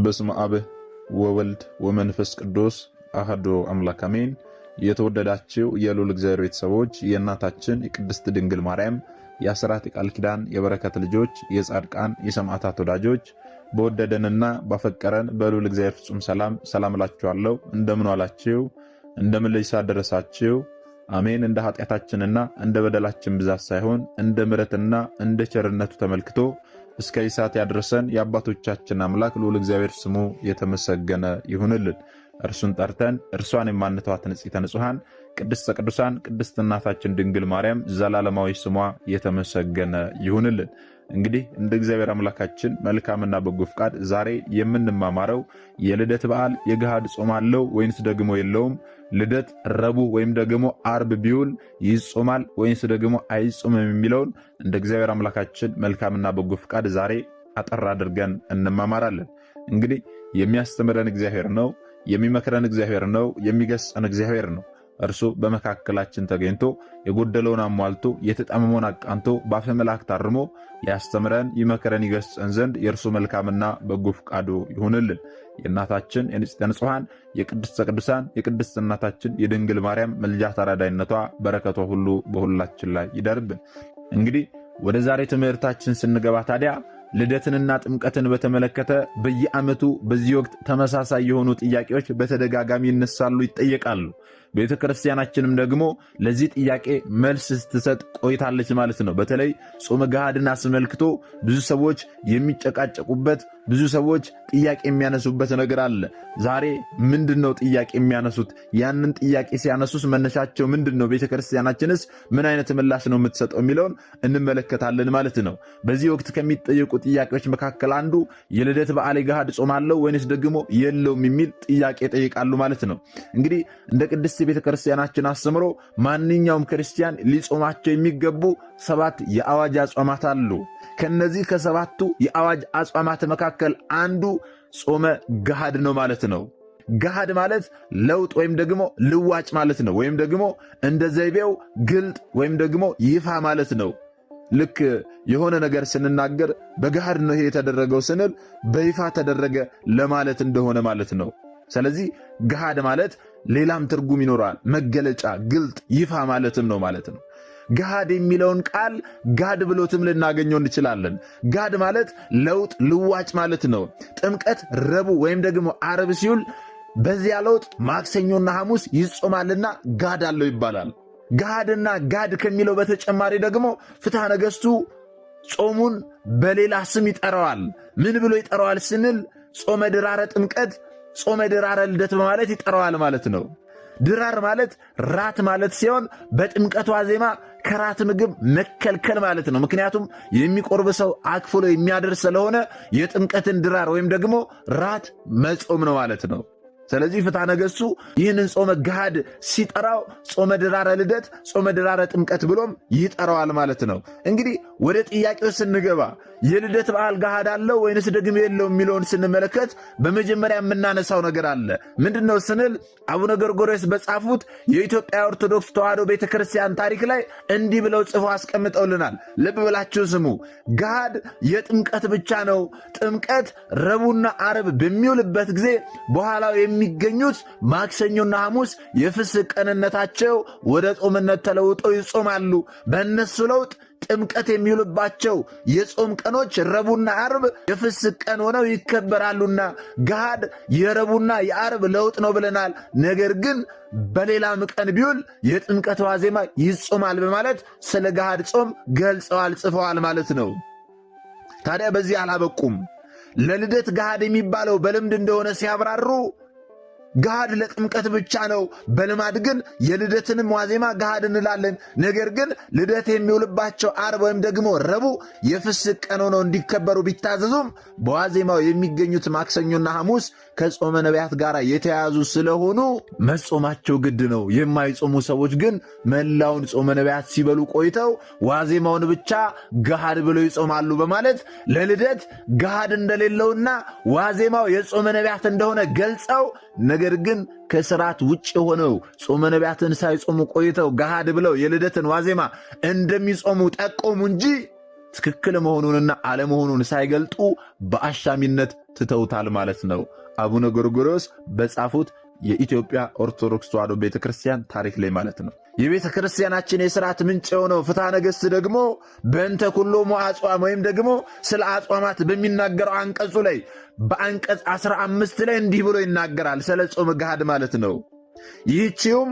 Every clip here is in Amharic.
በስመ አብ ወወልድ ወመንፈስ ቅዱስ አሐዱ አምላክ አሜን። የተወደዳችሁ የልዑል እግዚአብሔር ቤተሰቦች የእናታችን የቅድስት ድንግል ማርያም የአስራት የቃል ኪዳን የበረከት ልጆች የጻድቃን የሰማዕታት ወዳጆች በወደደንና ባፈቀረን በልዑል እግዚአብሔር ፍጹም ሰላም እላችኋለሁ። እንደምን ዋላችሁ? እንደምን ለይሳ ደረሳችሁ? አሜን። እንደ ኃጢአታችንና እንደ በደላችን ብዛት ሳይሆን እንደ ምሕረትና እንደ ቸርነቱ ተመልክቶ እስከ ይሳት ያድርሰን የአባቶቻችን አምላክ ልዑል እግዚአብሔር ስሙ የተመሰገነ ይሁንልን። እርሱን ጠርተን እርሷን የማንተዋት ንጽሕተ ንጹሐን ቅድስተ ቅዱሳን ቅድስት እናታችን ድንግል ማርያም ዘላለማዊ ስሟ የተመሰገነ ይሁንልን። እንግዲህ እንደ እግዚአብሔር አምላካችን መልካምና በጎ ፍቃድ ዛሬ የምንማማረው የልደት በዓል የገሃድ ጾም አለው ወይንስ ደግሞ የለውም? ልደት ረቡዕ ወይም ደግሞ አርብ ቢውል ይጾማል ወይንስ ደግሞ አይጾምም የሚለውን እንደ እግዚአብሔር አምላካችን መልካምና በጎ ፍቃድ ዛሬ አጠር አድርገን እንማማራለን። እንግዲህ የሚያስተምረን እግዚአብሔር ነው፣ የሚመክረን እግዚአብሔር ነው፣ የሚገስጸን እግዚአብሔር ነው። እርሱ በመካከላችን ተገኝቶ የጎደለውን አሟልቶ የተጣመመውን አቃንቶ በአፈ መላእክት አርሞ ያስተምረን ይመክረን ይገስጸን ዘንድ የእርሱ መልካምና በጎ ፍቃዱ ይሁንልን። የእናታችን የንጽሕተ ንጹሐን የቅድስተ ቅዱሳን የቅድስት እናታችን የድንግል ማርያም ምልጃ ተራዳይነቷ በረከቷ ሁሉ በሁላችን ላይ ይደርብን። እንግዲህ ወደ ዛሬ ትምህርታችን ስንገባ ታዲያ ልደትንና ጥምቀትን በተመለከተ በየዓመቱ በዚህ ወቅት ተመሳሳይ የሆኑ ጥያቄዎች በተደጋጋሚ ይነሳሉ፣ ይጠየቃሉ። ቤተ ክርስቲያናችንም ደግሞ ለዚህ ጥያቄ መልስ ስትሰጥ ቆይታለች ማለት ነው። በተለይ ጾመ ገሃድን አስመልክቶ ብዙ ሰዎች የሚጨቃጨቁበት፣ ብዙ ሰዎች ጥያቄ የሚያነሱበት ነገር አለ። ዛሬ ምንድነው ጥያቄ የሚያነሱት? ያንን ጥያቄ ሲያነሱስ መነሻቸው ምንድነው? ቤተ ክርስቲያናችንስ ምን አይነት ምላሽ ነው የምትሰጠው የሚለውን እንመለከታለን ማለት ነው። በዚህ ወቅት ከሚጠየቁ ጥያቄዎች መካከል አንዱ የልደት በዓል የገሃድ ጾም አለው ወይንስ ደግሞ የለውም የሚል ጥያቄ ይጠይቃሉ ማለት ነው። እንግዲህ እንደ ቅድስት ቤተ ክርስቲያናችን አስተምሮ ማንኛውም ክርስቲያን ሊጾማቸው የሚገቡ 7 የአዋጅ አጽዋማት አሉ። ከነዚህ ከ7ቱ የአዋጅ አጽዋማት መካከል አንዱ ጾመ ገሃድ ነው ማለት ነው። ገሃድ ማለት ለውጥ ወይም ደግሞ ልዋጭ ማለት ነው። ወይም ደግሞ እንደ ዘይቤው ግልጥ ወይም ደግሞ ይፋ ማለት ነው። ልክ የሆነ ነገር ስንናገር በገሃድ ነው ይሄ የተደረገው ስንል በይፋ ተደረገ ለማለት እንደሆነ ማለት ነው። ስለዚህ ገሃድ ማለት ሌላም ትርጉም ይኖራል። መገለጫ፣ ግልጥ፣ ይፋ ማለትም ነው ማለት ነው። ገሃድ የሚለውን ቃል ጋድ ብሎትም ልናገኘው እንችላለን። ጋድ ማለት ለውጥ፣ ልዋጭ ማለት ነው። ጥምቀት ረቡዕ ወይም ደግሞ አርብ ሲውል በዚያ ለውጥ ማክሰኞና ሐሙስ ይጾማልና ጋድ አለው ይባላል። ገሃድና ጋድ ከሚለው በተጨማሪ ደግሞ ፍትሐ ነገሥቱ ጾሙን በሌላ ስም ይጠራዋል። ምን ብሎ ይጠራዋል ስንል ጾመ ድራረ ጥምቀት፣ ጾመ ድራረ ልደት በማለት ይጠራዋል ማለት ነው። ድራር ማለት ራት ማለት ሲሆን በጥምቀት ዋዜማ ከራት ምግብ መከልከል ማለት ነው። ምክንያቱም የሚቆርብ ሰው አክፍሎ የሚያደርስ ስለሆነ የጥምቀትን ድራር ወይም ደግሞ ራት መጾም ነው ማለት ነው። ስለዚህ ፍትሐ ነገሥቱ ይህንን ጾመ ገሃድ ሲጠራው ጾመ ድራረ ልደት፣ ጾመ ድራረ ጥምቀት ብሎም ይጠራዋል ማለት ነው። እንግዲህ ወደ ጥያቄው ስንገባ የልደት በዓል ገሃድ አለው ወይንስ ደግሞ የለውም የሚለውን ስንመለከት በመጀመሪያ የምናነሳው ነገር አለ። ምንድነው ስንል አቡነ ጎርጎርዮስ በጻፉት የኢትዮጵያ ኦርቶዶክስ ተዋሕዶ ቤተክርስቲያን ታሪክ ላይ እንዲህ ብለው ጽፎ አስቀምጠውልናል። ልብ ብላችሁ ስሙ። ገሃድ የጥምቀት ብቻ ነው። ጥምቀት ረቡዕና ዓርብ በሚውልበት ጊዜ በኋላው የሚገኙት ማክሰኞና ሐሙስ የፍስክ ቀንነታቸው ወደ ጾምነት ተለውጠው ይጾማሉ። በእነሱ ለውጥ ጥምቀት የሚውልባቸው የጾም ቀኖች ረቡዕና ዓርብ የፍስክ ቀን ሆነው ይከበራሉና ገሃድ የረቡዕና የዓርብ ለውጥ ነው ብለናል። ነገር ግን በሌላም ቀን ቢውል የጥምቀት ዋዜማ ይጾማል በማለት ስለ ገሃድ ጾም ገልጸዋል፣ ጽፈዋል ማለት ነው። ታዲያ በዚህ አላበቁም። ለልደት ገሃድ የሚባለው በልምድ እንደሆነ ሲያብራሩ ገሃድ ለጥምቀት ብቻ ነው። በልማድ ግን የልደትንም ዋዜማ ገሃድ እንላለን። ነገር ግን ልደት የሚውልባቸው ዓርብ ወይም ደግሞ ረቡዕ የፍስክ ቀን ሆነው እንዲከበሩ ቢታዘዙም በዋዜማው የሚገኙት ማክሰኞና ሐሙስ ከጾመ ነቢያት ጋር የተያያዙ ስለሆኑ መጾማቸው ግድ ነው። የማይጾሙ ሰዎች ግን መላውን ጾመ ነቢያት ሲበሉ ቆይተው ዋዜማውን ብቻ ገሃድ ብለው ይጾማሉ በማለት ለልደት ገሃድ እንደሌለውና ዋዜማው የጾመ ነቢያት እንደሆነ ገልጸው ነገር ግን ከሥርዓት ውጭ ሆነው ጾመ ነቢያትን ሳይጾሙ ቆይተው ገሃድ ብለው የልደትን ዋዜማ እንደሚጾሙ ጠቆሙ እንጂ ትክክል መሆኑንና አለመሆኑን ሳይገልጡ በአሻሚነት ትተውታል ማለት ነው። አቡነ ጎርጎርዮስ በጻፉት የኢትዮጵያ ኦርቶዶክስ ተዋሕዶ ቤተክርስቲያን ታሪክ ላይ ማለት ነው። የቤተ ክርስቲያናችን የሥርዓት ምንጭ የሆነው ፍትሐ ነገሥት ደግሞ በእንተ ኩሎሙ አጽዋም ወይም ደግሞ ስለ አጽዋማት በሚናገረው አንቀጹ ላይ በአንቀጽ 15 ላይ እንዲህ ብሎ ይናገራል። ስለ ጾመ ገሃድ ማለት ነው። ይህቺውም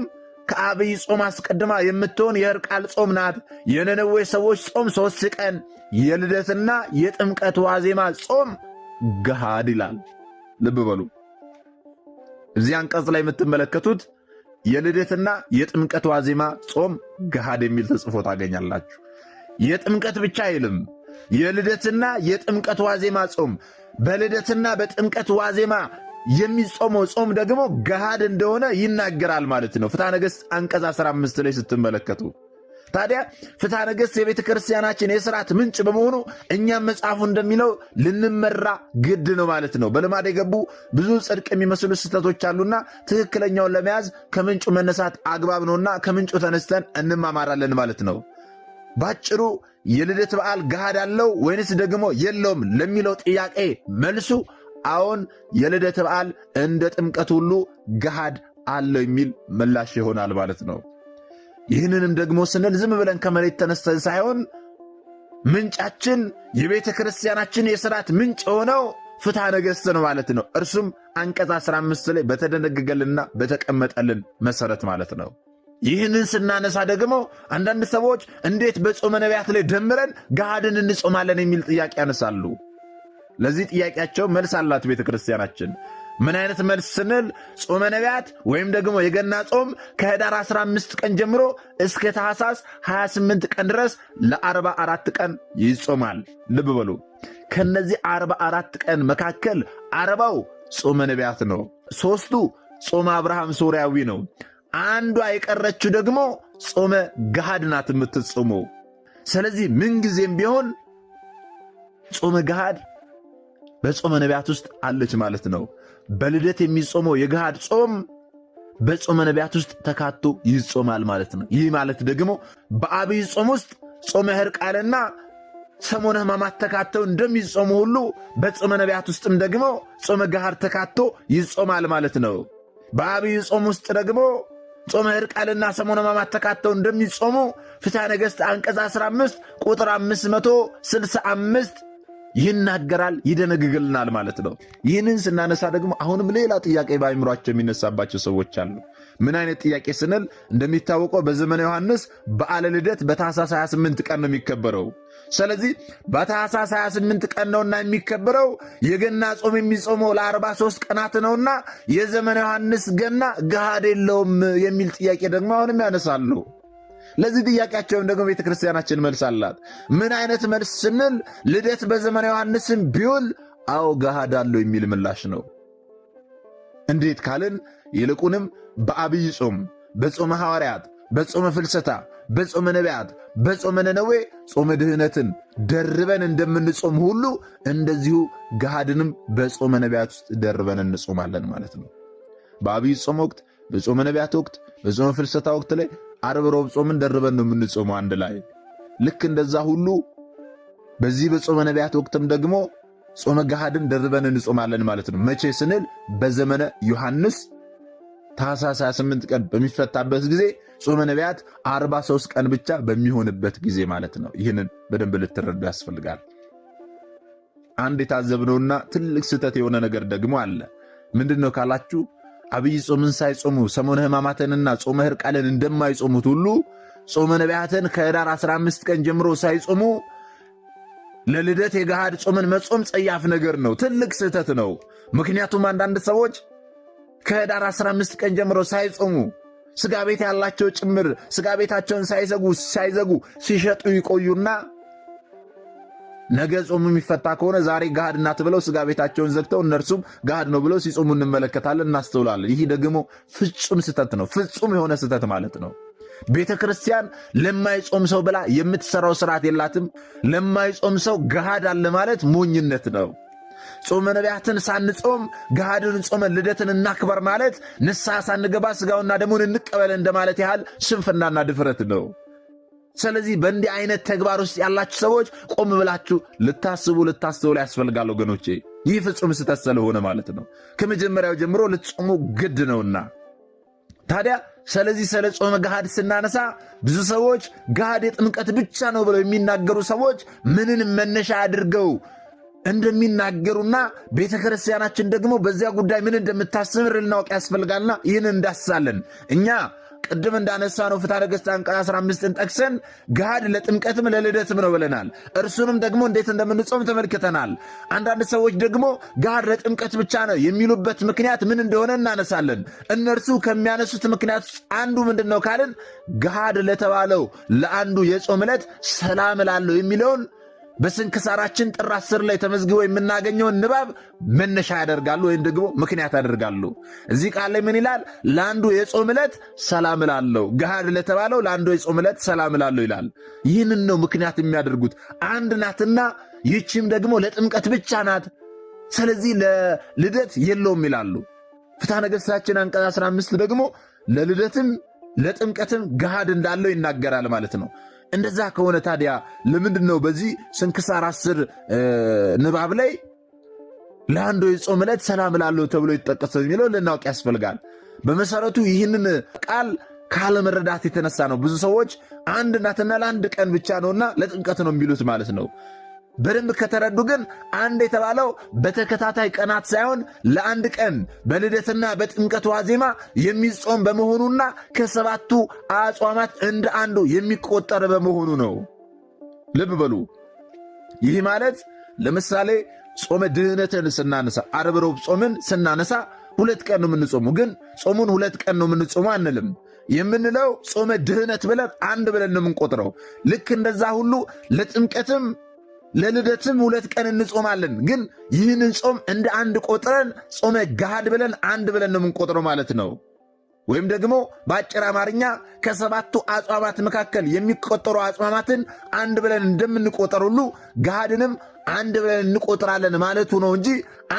ከአብይ ጾም አስቀድማ የምትሆን የሕርቃል ጾም ናት። የነነዌ ሰዎች ጾም 3 ቀን፣ የልደትና የጥምቀት ዋዜማ ጾም ገሃድ ይላል። ልብ በሉ። እዚህ አንቀጽ ላይ የምትመለከቱት የልደትና የጥምቀት ዋዜማ ጾም ገሃድ የሚል ተጽፎ ታገኛላችሁ። የጥምቀት ብቻ አይልም፣ የልደትና የጥምቀት ዋዜማ ጾም። በልደትና በጥምቀት ዋዜማ የሚጾመው ጾም ደግሞ ገሃድ እንደሆነ ይናገራል ማለት ነው። ፍትሐ ነገሥት አንቀጽ 15 ላይ ስትመለከቱ ታዲያ ፍትሐ ነገሥት የቤተ ክርስቲያናችን የሥርዓት ምንጭ በመሆኑ እኛም መጽሐፉ እንደሚለው ልንመራ ግድ ነው ማለት ነው። በልማድ የገቡ ብዙ ጽድቅ የሚመስሉ ስህተቶች አሉና ትክክለኛውን ለመያዝ ከምንጩ መነሳት አግባብ ነውና ከምንጩ ተነስተን እንማማራለን ማለት ነው። ባጭሩ የልደት በዓል ገሃድ አለው ወይንስ ደግሞ የለውም ለሚለው ጥያቄ መልሱ አዎን፣ የልደት በዓል እንደ ጥምቀት ሁሉ ገሃድ አለው የሚል ምላሽ ይሆናል ማለት ነው። ይህንንም ደግሞ ስንል ዝም ብለን ከመሬት ተነስተን ሳይሆን ምንጫችን የቤተ ክርስቲያናችን የሥርዓት ምንጭ የሆነው ፍትሐ ነገሥት ነው ማለት ነው። እርሱም አንቀጽ 15 ላይ በተደነገገልና በተቀመጠልን መሠረት ማለት ነው። ይህንን ስናነሳ ደግሞ አንዳንድ ሰዎች እንዴት በጾመ ነቢያት ላይ ደምረን ገሃድን እንጾማለን የሚል ጥያቄ ያነሳሉ። ለዚህ ጥያቄያቸው መልስ አላት ቤተ ክርስቲያናችን። ምን አይነት መልስ ስንል ጾመ ነቢያት ወይም ደግሞ የገና ጾም ከኅዳር 15 ቀን ጀምሮ እስከ ታኅሳስ 28 ቀን ድረስ ለ44 ቀን ይጾማል። ልብ በሉ። ከነዚህ 44 ቀን መካከል 40ው ጾመ ነቢያት ነው። 3ቱ ጾመ አብርሃም ሶርያዊ ነው። አንዷ የቀረችው ደግሞ ጾመ ገሃድ ናት የምትጾመው። ስለዚህ ምንጊዜም ቢሆን ጾመ ገሃድ በጾመ ነቢያት ውስጥ አለች ማለት ነው። በልደት የሚጾመው የገሃድ ጾም በጾመ ነቢያት ውስጥ ተካቶ ይጾማል ማለት ነው። ይህ ማለት ደግሞ በአብይ ጾም ውስጥ ጾመ ሕርቃልና ሰሞነ ሕማማት ተካተው እንደሚጾሙ ሁሉ በጾመ ነቢያት ውስጥም ደግሞ ጾመ ገሃድ ተካቶ ይጾማል ማለት ነው። በአብይ ጾም ውስጥ ደግሞ ጾመ ሕርቃልና ሰሞነ ሕማማት ተካተው እንደሚጾሙ ፍትሐ ነገሥት አንቀጽ 15 ቁጥር 565 ይናገራል፣ ይደነግግልናል ማለት ነው። ይህንን ስናነሳ ደግሞ አሁንም ሌላ ጥያቄ በአእምሯቸው የሚነሳባቸው ሰዎች አሉ። ምን አይነት ጥያቄ ስንል እንደሚታወቀው በዘመነ ዮሐንስ በዓለ ልደት በታኅሳስ 28 ቀን ነው የሚከበረው። ስለዚህ በታኅሳስ 28 ቀን ነውና የሚከበረው የገና ጾም የሚጾመው ለ43 ቀናት ነውና የዘመነ ዮሐንስ ገና ገሃድ የለውም የሚል ጥያቄ ደግሞ አሁንም ያነሳሉ። ለዚህ ጥያቄያቸውም ደግሞ ቤተ ክርስቲያናችን መልስ አላት። ምን አይነት መልስ ስንል ልደት በዘመነ ዮሐንስም ቢውል አዎ ገሃድ አለው የሚል ምላሽ ነው። እንዴት ካልን ይልቁንም በአብይ ጾም፣ በጾመ ሐዋርያት፣ በጾመ ፍልሰታ፣ በጾመ ነቢያት፣ በጾመ ነነዌ ጾመ ድህነትን ደርበን እንደምንጾም ሁሉ እንደዚሁ ገሃድንም በጾመ ነቢያት ውስጥ ደርበን እንጾማለን ማለት ነው። በአብይ ጾም ወቅት፣ በጾመ ነቢያት ወቅት፣ በጾመ ፍልሰታ ወቅት ላይ ዓርብ ሮብ ጾምን ደርበን ነው የምንጾመው አንድ ላይ። ልክ እንደዛ ሁሉ በዚህ በጾመ ነቢያት ወቅትም ደግሞ ጾመ ገሃድን ደርበን እንጾማለን ማለት ነው። መቼ ስንል በዘመነ ዮሐንስ ታኅሳስ 28 ቀን በሚፈታበት ጊዜ ጾመ ነቢያት 43 ቀን ብቻ በሚሆንበት ጊዜ ማለት ነው። ይህንን በደንብ ልትረዱ ያስፈልጋል። አንድ የታዘብነውና ትልቅ ስህተት የሆነ ነገር ደግሞ አለ። ምንድን ነው ካላችሁ አብይ ጾምን ሳይጾሙ ሰሞነ ሕማማትንና ጾመ ሕርቃልን እንደማይጾሙት ሁሉ ጾመ ነቢያትን ከኅዳር 15 ቀን ጀምሮ ሳይጾሙ ለልደት የገሃድ ጾምን መጾም ጸያፍ ነገር ነው፣ ትልቅ ስህተት ነው። ምክንያቱም አንዳንድ ሰዎች ከኅዳር 15 ቀን ጀምሮ ሳይጾሙ ሥጋ ቤት ያላቸው ጭምር ሥጋ ቤታቸውን ሳይዘጉ ሲሸጡ ይቆዩና ነገ ጾሙ የሚፈታ ከሆነ ዛሬ ገሃድ ናት ብለው ሥጋ ቤታቸውን ዘግተው እነርሱም ገሃድ ነው ብለው ሲጾሙ እንመለከታለን፣ እናስተውላለን። ይህ ደግሞ ፍጹም ስህተት ነው። ፍጹም የሆነ ስህተት ማለት ነው። ቤተ ክርስቲያን ለማይጾም ሰው ብላ የምትሰራው ስርዓት የላትም። ለማይጾም ሰው ገሃድ አለ ማለት ሞኝነት ነው። ጾመ ነቢያትን ሳንጾም ገሃድን ጾመን ልደትን እናክበር ማለት ንስሐ ሳንገባ ሥጋውና ደሙን እንቀበል እንደማለት ያህል ስንፍናና ድፍረት ነው። ስለዚህ በእንዲህ አይነት ተግባር ውስጥ ያላችሁ ሰዎች ቆም ብላችሁ ልታስቡ ልታስተውሉ ያስፈልጋል ወገኖቼ። ይህ ፍጹም ስህተት ስለሆነ ማለት ነው። ከመጀመሪያው ጀምሮ ልትጾሙ ግድ ነውና። ታዲያ ስለዚህ ስለ ጾመ ገሃድ ስናነሳ ብዙ ሰዎች ገሃድ የጥምቀት ብቻ ነው ብለው የሚናገሩ ሰዎች ምንን መነሻ አድርገው እንደሚናገሩና ቤተ ክርስቲያናችን ደግሞ በዚያ ጉዳይ ምን እንደምታስተምር ልናውቅ ያስፈልጋልና ይህን እንዳስሳለን። እኛ ቅድም እንዳነሳ ነው ፍትሐ ነገሥት አንቀጽ 15ን ጠቅሰን ገሃድ ለጥምቀትም ለልደትም ነው ብለናል። እርሱንም ደግሞ እንዴት እንደምንጾም ተመልክተናል። አንዳንድ ሰዎች ደግሞ ገሃድ ለጥምቀት ብቻ ነው የሚሉበት ምክንያት ምን እንደሆነ እናነሳለን። እነርሱ ከሚያነሱት ምክንያት አንዱ ምንድን ነው ካልን ገሃድ ለተባለው ለአንዱ የጾም ዕለት ሰላም እላለሁ የሚለውን በስንክሳራችን ጥር 10 ላይ ተመዝግቦ የምናገኘውን ንባብ መነሻ ያደርጋሉ ወይም ደግሞ ምክንያት ያደርጋሉ። እዚህ ቃል ላይ ምን ይላል? ለአንዱ የጾም ዕለት ሰላም እላለሁ፣ ገሃድ ለተባለው ለአንዱ የጾም ዕለት ሰላም እላለሁ ይላል። ይህንን ነው ምክንያት የሚያደርጉት። አንድ ናትና ይህችም ደግሞ ለጥምቀት ብቻ ናት፣ ስለዚህ ለልደት የለውም ይላሉ። ፍትሐ ነገሥታችን አንቀጽ 15 ደግሞ ለልደትም ለጥምቀትም ገሃድ እንዳለው ይናገራል ማለት ነው። እንደዛ ከሆነ ታዲያ ለምንድን ነው በዚህ ስንክሳር 10 ንባብ ላይ ለአንዱ የጾም ዕለት ሰላም እላለሁ ተብሎ ይጠቀሳል የሚለው ልናውቅ ያስፈልጋል። በመሰረቱ ይህንን ቃል ካለመረዳት የተነሳ ነው ብዙ ሰዎች አንድ ናትና ለአንድ ቀን ብቻ ነውና ለጥምቀት ነው የሚሉት ማለት ነው። በደንብ ከተረዱ ግን አንድ የተባለው በተከታታይ ቀናት ሳይሆን ለአንድ ቀን በልደትና በጥምቀት ዋዜማ የሚጾም በመሆኑና ከሰባቱ አጽዋማት እንደ አንዱ የሚቆጠር በመሆኑ ነው። ልብ በሉ። ይህ ማለት ለምሳሌ ጾመ ድህነትን ስናነሳ ዓርብ ሮብ ጾምን ስናነሳ 2 ቀን ነው የምንጾሙ። ግን ጾሙን 2 ቀን ነው የምንጾሙ አንልም። የምንለው ጾመ ድህነት ብለን አንድ ብለን ነው የምንቆጥረው። ልክ እንደዛ ሁሉ ለጥምቀትም ለልደትም 2 ቀን እንጾማለን። ግን ይህንን ጾም እንደ አንድ ቆጥረን ጾመ ገሃድ ብለን አንድ ብለን ነው የምንቆጥረው ማለት ነው። ወይም ደግሞ በአጭር አማርኛ ከሰባቱ አጽዋማት መካከል የሚቆጠሩ አጽዋማትን አንድ ብለን እንደምንቆጠር ሁሉ ገሃድንም አንድ ብለን እንቆጥራለን ማለቱ ነው እንጂ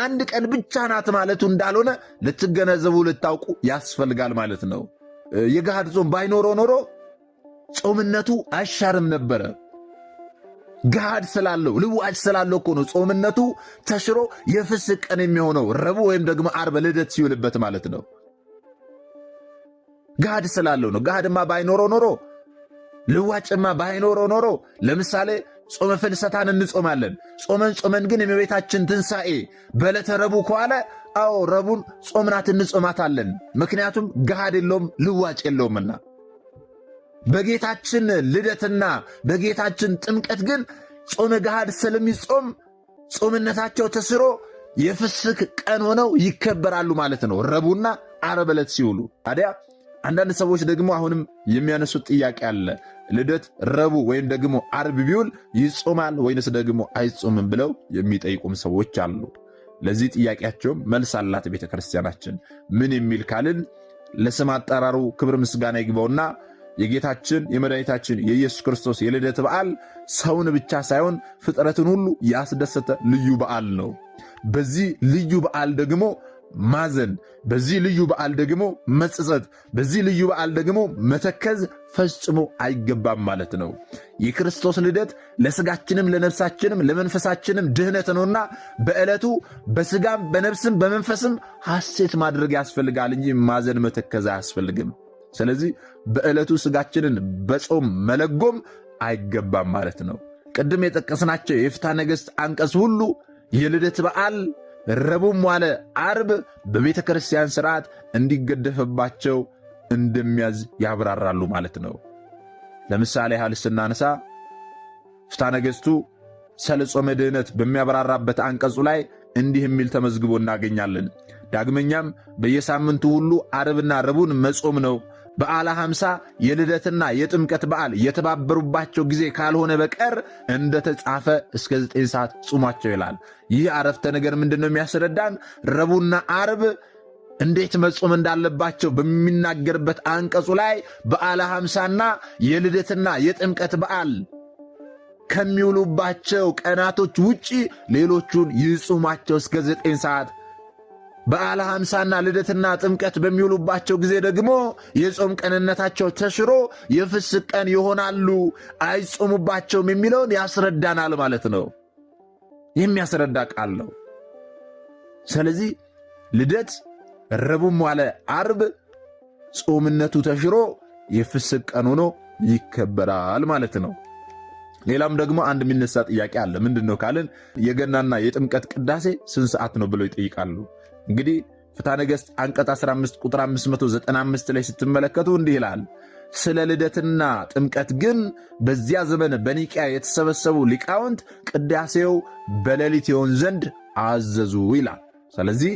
አንድ ቀን ብቻ ናት ማለቱ እንዳልሆነ ልትገነዘቡ ልታውቁ ያስፈልጋል ማለት ነው። የገሃድ ጾም ባይኖረው ኖሮ ጾምነቱ አይሻርም ነበረ። ገሃድ ስላለው ልዋጭ ስላለው እኮ ነው ጾምነቱ ተሽሮ የፍስክ ቀን የሚሆነው ረቡዕ ወይም ደግሞ ዓርብ ልደት ሲውልበት ማለት ነው። ገሃድ ስላለው ነው። ገሃድማ ባይኖረው ኖሮ ልዋጭማ ባይኖረው ኖሮ ለምሳሌ ጾመ ፍልሰታን እንጾማለን። ጾመን ግን የእመቤታችን ትንሣኤ በዕለተ ረቡዕ ከዋለ አዎ ረቡዕን ጾምናት እንጾማታለን። ምክንያቱም ገሃድ የለውም ልዋጭ የለውምና። በጌታችን ልደትና በጌታችን ጥምቀት ግን ጾመ ገሃድ ስለሚጾም ጾምነታቸው ተስሮ የፍስክ ቀን ሆነው ይከበራሉ ማለት ነው፣ ረቡዕና ዓርብ ዕለት ሲውሉ። ታዲያ አንዳንድ ሰዎች ደግሞ አሁንም የሚያነሱት ጥያቄ አለ። ልደት ረቡዕ ወይም ደግሞ ዓርብ ቢውል ይጾማል ወይንስ ደግሞ አይጾምም ብለው የሚጠይቁም ሰዎች አሉ። ለዚህ ጥያቄያቸውም መልስ አላት ቤተ ክርስቲያናችን። ምን የሚል ካልን ለስም አጠራሩ ክብር ምስጋና ይግባውና የጌታችን የመድኃኒታችን የኢየሱስ ክርስቶስ የልደት በዓል ሰውን ብቻ ሳይሆን ፍጥረትን ሁሉ ያስደሰተ ልዩ በዓል ነው። በዚህ ልዩ በዓል ደግሞ ማዘን፣ በዚህ ልዩ በዓል ደግሞ መጸጸት፣ በዚህ ልዩ በዓል ደግሞ መተከዝ ፈጽሞ አይገባም ማለት ነው። የክርስቶስ ልደት ለሥጋችንም ለነፍሳችንም ለመንፈሳችንም ድህነት ነውና በዕለቱ በሥጋም በነፍስም በመንፈስም ሐሴት ማድረግ ያስፈልጋል እንጂ ማዘን መተከዝ አያስፈልግም። ስለዚህ በዕለቱ ሥጋችንን በጾም መለጎም አይገባም ማለት ነው። ቅድም የጠቀስናቸው የፍትሐ ነገሥት አንቀጽ ሁሉ የልደት በዓል ረቡዕም ዋለ ዓርብ በቤተ ክርስቲያን ሥርዓት እንዲገደፍባቸው እንደሚያዝ ያብራራሉ ማለት ነው። ለምሳሌ ያህል ስናነሳ ፍትሐ ነገሥቱ ስለ ጾመ ድህነት በሚያብራራበት አንቀጹ ላይ እንዲህ የሚል ተመዝግቦ እናገኛለን። ዳግመኛም በየሳምንቱ ሁሉ ዓርብና ረቡዕን መጾም ነው። በዓለ ሐምሳ የልደትና የጥምቀት በዓል የተባበሩባቸው ጊዜ ካልሆነ በቀር እንደተጻፈ እስከ 9 ሰዓት ጹሟቸው ይላል። ይህ አረፍተ ነገር ምንድን ነው የሚያስረዳን? ረቡዕና ዓርብ እንዴት መጾም እንዳለባቸው በሚናገርበት አንቀጹ ላይ በዓለ ሐምሳና የልደትና የጥምቀት በዓል ከሚውሉባቸው ቀናቶች ውጪ ሌሎቹን ይጹሟቸው እስከ 9 ሰዓት። በዓለ ሐምሳና ልደትና ጥምቀት በሚውሉባቸው ጊዜ ደግሞ የጾም ቀንነታቸው ተሽሮ የፍስክ ቀን ይሆናሉ፣ አይጾሙባቸውም የሚለውን ያስረዳናል ማለት ነው። የሚያስረዳ ቃል ነው። ስለዚህ ልደት ረቡዕም ዋለ ዓርብ ጾምነቱ ተሽሮ የፍስክ ቀን ሆኖ ይከበራል ማለት ነው። ሌላም ደግሞ አንድ የሚነሳ ጥያቄ አለ። ምንድነው ካልን የገናና የጥምቀት ቅዳሴ ስንት ሰዓት ነው ብለው ይጠይቃሉ። እንግዲህ ፍትሐ ነገሥት አንቀጽ 15 ቁጥር 595 ላይ ስትመለከቱ እንዲህ ይላል፣ ስለ ልደትና ጥምቀት ግን በዚያ ዘመን በኒቅያ የተሰበሰቡ ሊቃውንት ቅዳሴው በሌሊት ይሆን ዘንድ አዘዙ ይላል። ስለዚህ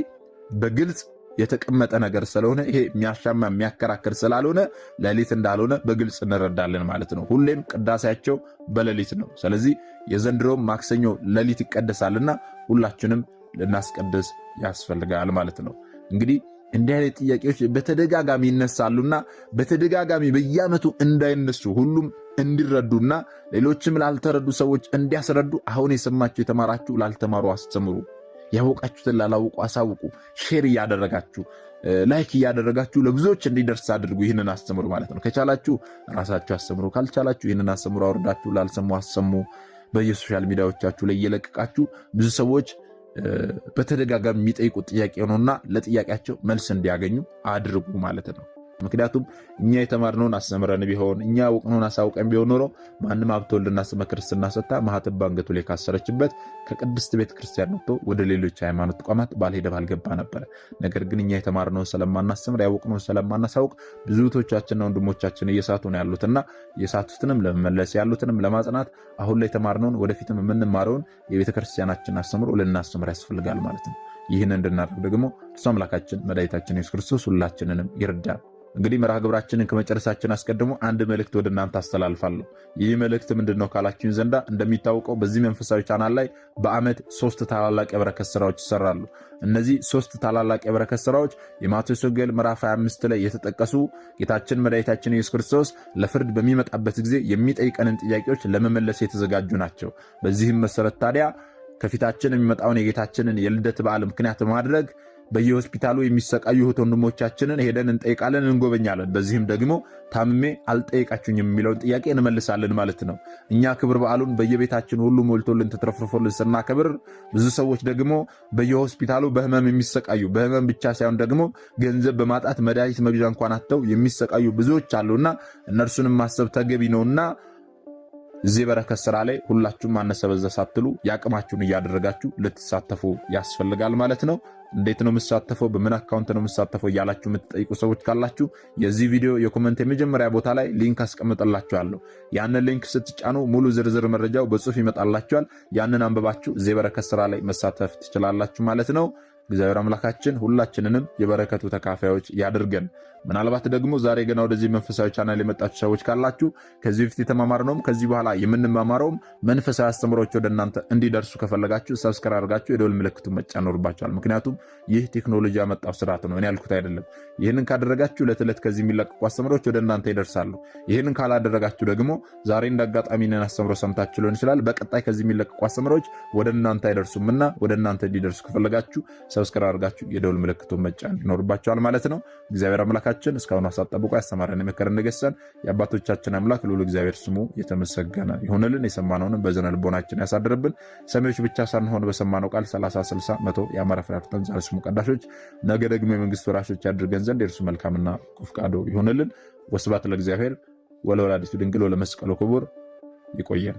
በግልጽ የተቀመጠ ነገር ስለሆነ ይሄ የሚያሻማ የሚያከራክር ስላልሆነ ሌሊት እንዳልሆነ በግልጽ እንረዳለን ማለት ነው። ሁሌም ቅዳሴያቸው በሌሊት ነው። ስለዚህ የዘንድሮም ማክሰኞ ሌሊት ይቀደሳልና ሁላችንም ልናስቀድስ ያስፈልጋል ማለት ነው። እንግዲህ እንዲህ አይነት ጥያቄዎች በተደጋጋሚ ይነሳሉና በተደጋጋሚ በየዓመቱ እንዳይነሱ ሁሉም እንዲረዱና ሌሎችም ላልተረዱ ሰዎች እንዲያስረዱ አሁን የሰማችሁ የተማራችሁ ላልተማሩ አስተምሩ። ያወቃችሁትን ላላወቁ አሳውቁ። ሼር እያደረጋችሁ ላይክ እያደረጋችሁ ለብዙዎች እንዲደርስ አድርጉ። ይህንን አስተምሩ ማለት ነው። ከቻላችሁ ራሳችሁ አስተምሩ፣ ካልቻላችሁ ይህንን አስተምሩ አውርዳችሁ ላልሰሙ አሰሙ። በየሶሻል ሚዲያዎቻችሁ ላይ እየለቀቃችሁ ብዙ ሰዎች በተደጋጋሚ የሚጠይቁት ጥያቄ ነውና ለጥያቄያቸው መልስ እንዲያገኙ አድርጉ ማለት ነው። ምክንያቱም እኛ የተማርነውን አስተምረን ቢሆን እኛ ያወቅነውን አሳውቀን ቢሆን ኖሮ ማንም ሀብተ ወልድና ስመ ክርስትና ሰጥታ ማኅተብ በአንገቱ ላይ ካሰረችበት ከቅድስት ቤተ ክርስቲያን ወጥቶ ወደ ሌሎች ሃይማኖት ተቋማት ባልሄደ ባልገባ ነበረ። ነገር ግን እኛ የተማርነውን ስለማናስተምር ያወቅነውን ስለማናሳውቅ ብዙ እህቶቻችንና ወንድሞቻችን እየሳቱ ነው ያሉትና የሳቱትንም ለመመለስ ያሉትንም ለማጽናት አሁን ላይ የተማርነውን ወደፊትም የምንማረውን የቤተ ክርስቲያናችን አስተምሮ ልናስተምር ያስፈልጋል ማለት ነው። ይህን እንድናደርግ ደግሞ እርሱ አምላካችን መድኃኒታችን ኢየሱስ ክርስቶስ ሁላችንንም ይርዳል። እንግዲህ መርሃ ግብራችንን ከመጨረሳችን አስቀድሞ አንድ መልእክት ወደ እናንተ አስተላልፋለሁ። ይህ መልእክት ምንድነው ካላችሁኝ ዘንዳ እንደሚታወቀው በዚህ መንፈሳዊ ቻናል ላይ በዓመት 3 ታላላቅ የበረከት ስራዎች ይሰራሉ። እነዚህ 3 ታላላቅ የበረከት ስራዎች የማቴዎስ ወንጌል ምዕራፍ 25 ላይ የተጠቀሱ ጌታችን መድኃኒታችን ኢየሱስ ክርስቶስ ለፍርድ በሚመጣበት ጊዜ የሚጠይቀንን ጥያቄዎች ለመመለስ የተዘጋጁ ናቸው። በዚህም መሰረት ታዲያ ከፊታችን የሚመጣውን የጌታችንን የልደት በዓል ምክንያት በማድረግ በየሆስፒታሉ የሚሰቃዩ እህት ወንድሞቻችንን ሄደን እንጠይቃለን፣ እንጎበኛለን። በዚህም ደግሞ ታምሜ አልጠይቃችሁኝም የሚለውን ጥያቄ እንመልሳለን ማለት ነው። እኛ ክብር በዓሉን በየቤታችን ሁሉ ሞልቶልን ተትረፍርፎልን ስናከብር፣ ብዙ ሰዎች ደግሞ በየሆስፒታሉ በህመም የሚሰቃዩ በህመም ብቻ ሳይሆን ደግሞ ገንዘብ በማጣት መድኃኒት መግዣ እንኳን አጥተው የሚሰቃዩ ብዙዎች አሉና እነርሱንም ማሰብ ተገቢ ነውና እዚህ በረከት ስራ ላይ ሁላችሁም አነሰ በዛ ሳትሉ የአቅማችሁን እያደረጋችሁ ልትሳተፉ ያስፈልጋል ማለት ነው። እንዴት ነው የምሳተፈው? በምን አካውንት ነው የምሳተፈው እያላችሁ የምትጠይቁ ሰዎች ካላችሁ የዚህ ቪዲዮ የኮመንት የመጀመሪያ ቦታ ላይ ሊንክ አስቀምጥላችኋለሁ። ያንን ሊንክ ስትጫኑ ሙሉ ዝርዝር መረጃው በጽሁፍ ይመጣላችኋል። ያንን አንብባችሁ እዚህ በረከት ስራ ላይ መሳተፍ ትችላላችሁ ማለት ነው። እግዚአብሔር አምላካችን ሁላችንንም የበረከቱ ተካፋዮች ያድርገን። ምናልባት ደግሞ ዛሬ ገና ወደዚህ መንፈሳዊ ቻናል የመጣችሁ ሰዎች ካላችሁ ከዚህ በፊት የተማማርነውም ከዚህ በኋላ የምንማማረውም መንፈሳዊ አስተምሮች ወደ እናንተ እንዲደርሱ ከፈለጋችሁ ሰብስክራይብ አድርጋችሁ የደወል ምልክቱን መጫን ይኖርባችኋል። ምክንያቱም ይህ ቴክኖሎጂ ያመጣው ስርዓት ነው፣ እኔ ያልኩት አይደለም። ይህንን ካደረጋችሁ ዕለት ዕለት ከዚህ የሚለቀቁ አስተምሮች ወደ እናንተ ይደርሳሉ። ይህንን ካላደረጋችሁ ደግሞ ዛሬ እንዳጋጣሚ ነን አስተምሮ ሰምታችሁ ሊሆን ይችላል፣ በቀጣይ ከዚህ የሚለቀቁ አስተምሮች ወደ እናንተ አይደርሱምና ወደ እናንተ እንዲደርሱ ከፈለጋችሁ ሰብስክራይብ አድርጋችሁ የደወል ምልክቱን መጫን ይኖርባችኋል ማለት ነው። እግዚአብሔር አምላካችን እስካሁን አሳጠብቆ ያስተማረን የመከረን ነገሰን የአባቶቻችን አምላክ ልዑል እግዚአብሔር ስሙ የተመሰገነ ይሁንልን። የሰማነውንም በዝነ ልቦናችን ያሳድርብን። ሰሚዎች ብቻ ሳንሆን በሰማነው ቃል 30፣ 60፣ 100 የአማረ ፍሬ አፍርተን ዛሬ ስሙ ቀዳሾች ነገ ደግሞ የመንግስት ወራሾች ያድርገን ዘንድ የእርሱ መልካምና ፈቃዱ ይሁንልን። ወስብሐት ለእግዚአብሔር ወለወላዲቱ ድንግል ወለመስቀሉ ክቡር። ይቆየን።